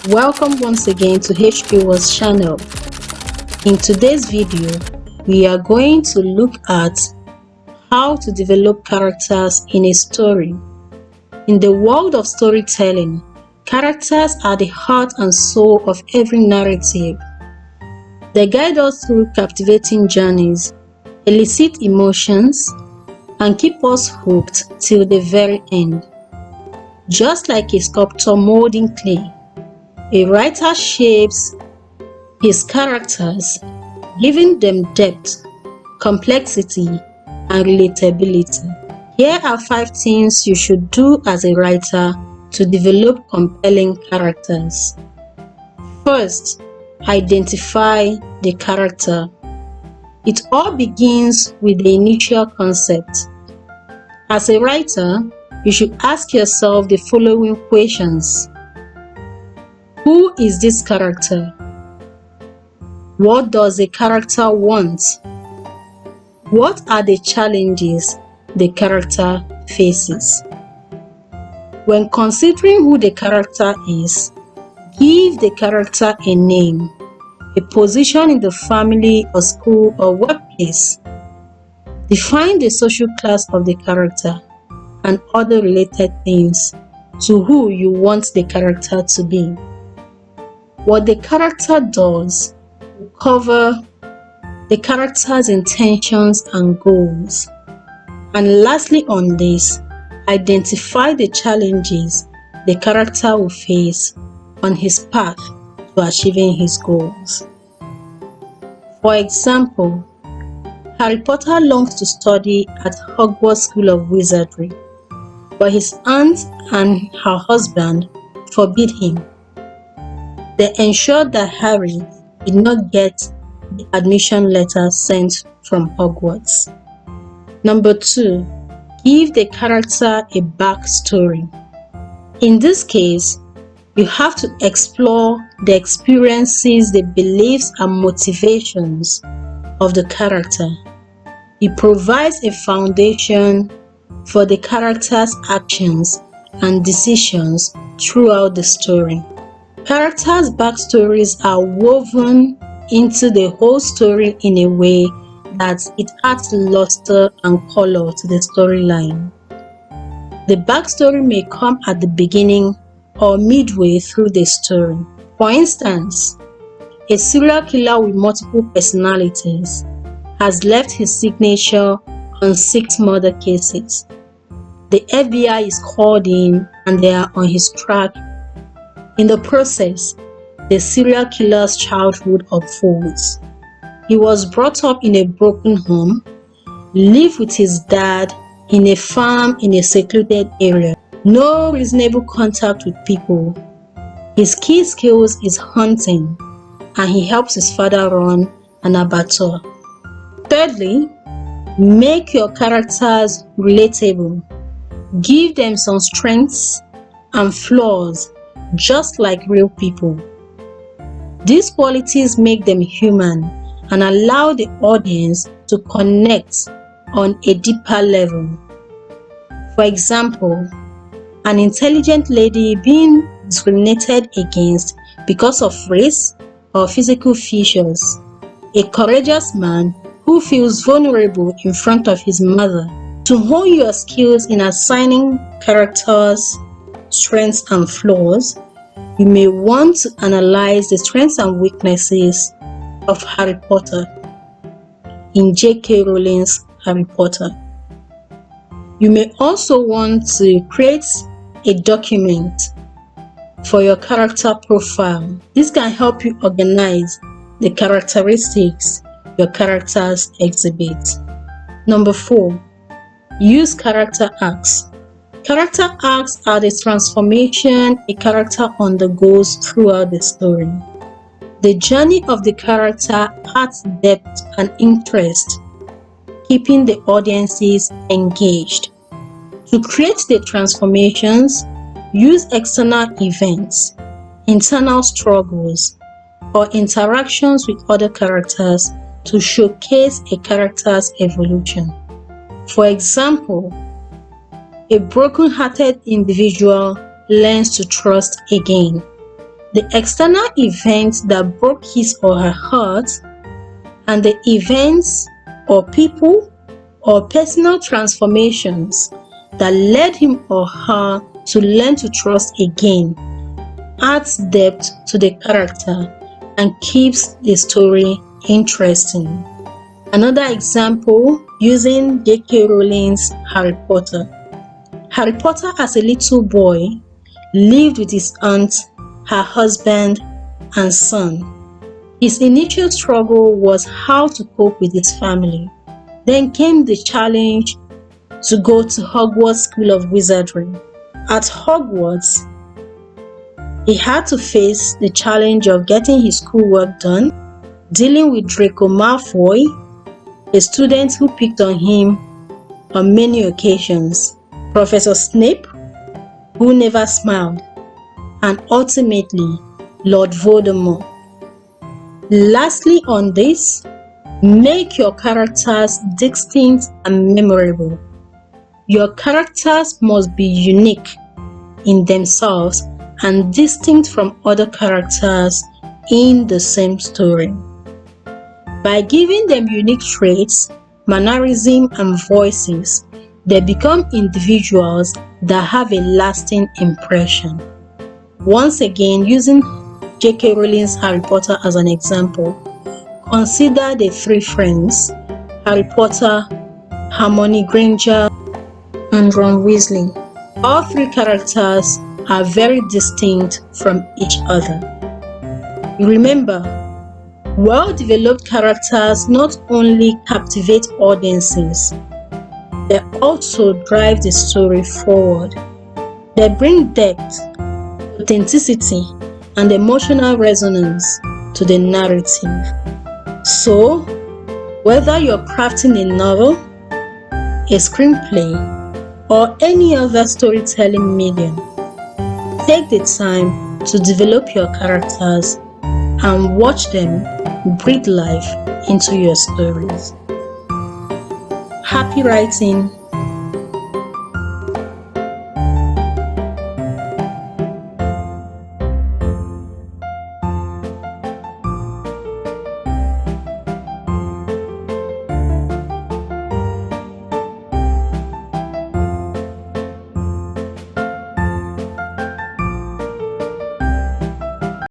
Welcome once again to hqwords channel. In today's video, we are going to look at how to develop characters in a story. In the world of storytelling, characters are the heart and soul of every narrative. They guide us through captivating journeys, elicit emotions, and keep us hooked till the very end. Just like a sculptor molding clay, a writer shapes his characters, giving them depth, complexity, and relatability. Here are 5 things you should do as a writer to develop compelling characters. First, identify the character. It all begins with the initial concept. As a writer, you should ask yourself the following questions. Who is this character? What does the character want? What are the challenges the character faces? When considering who the character is, give the character a name, a position in the family or school or workplace. Define the social class of the character and other related things to who you want the character to be. What the character does will cover the character's intentions and goals. And lastly on this, identify the challenges the character will face on his path to achieving his goals. For example, Harry Potter longs to study at Hogwarts School of Wizardry, but his aunt and her husband forbid him. They ensured that Harry did not get the admission letter sent from Hogwarts. Number 2, give the character a backstory. In this case, you have to explore the experiences, the beliefs, and motivations of the character. It provides a foundation for the character's actions and decisions throughout the story. Characters' backstories are woven into the whole story in a way that it adds luster and color to the storyline. The backstory may come at the beginning or midway through the story. For instance, a serial killer with multiple personalities has left his signature on 6 murder cases. The FBI is called in and they are on his track. In the process, the serial killer's childhood unfolds. He was brought up in a broken home, lived with his dad in a farm in a secluded area, no reasonable contact with people. His key skills is hunting, and he helps his father run an abattoir. Thirdly, make your characters relatable. Give them some strengths and flaws, just like real people. These qualities make them human and allow the audience to connect on a deeper level. For example, an intelligent lady being discriminated against because of race or physical features. A courageous man who feels vulnerable in front of his mother. To hone your skills in assigning characters strengths and flaws, you may want to analyze the strengths and weaknesses of Harry Potter in J.K. Rowling's Harry Potter. You may also want to create a document for your character profile. This can help you organize the characteristics your characters exhibit. Number 4, use character arcs. Character arcs are the transformation a character undergoes throughout the story. The journey of the character adds depth and interest, keeping the audiences engaged. To create the transformations, use external events, internal struggles, or interactions with other characters to showcase a character's evolution. For example, a broken-hearted individual learns to trust again. the external events that broke his or her heart, and the events or people or personal transformations that led him or her to learn to trust again, adds depth to the character and keeps the story interesting. Another example, using J.K. Rowling's Harry Potter. Harry Potter, as a little boy, lived with his aunt, her husband, and son. His initial struggle was how to cope with his family. Then came the challenge to go to Hogwarts School of Wizardry. At Hogwarts, he had to face the challenge of getting his schoolwork done, dealing with Draco Malfoy, a student who picked on him on many occasions, Professor Snape, who never smiled, and ultimately Lord Voldemort. Lastly on this, make your characters distinct and memorable. Your characters must be unique in themselves and distinct from other characters in the same story. By giving them unique traits, mannerisms, and voices, they become individuals that have a lasting impression. Once again, using J.K. Rowling's Harry Potter as an example, consider the three friends, Harry Potter, Hermione Granger, and Ron Weasley. All three characters are very distinct from each other. Remember, well-developed characters not only captivate audiences, they also drive the story forward. They bring depth, authenticity, and emotional resonance to the narrative. So, whether you're crafting a novel, a screenplay, or any other storytelling medium, take the time to develop your characters and watch them breathe life into your stories. Happy writing!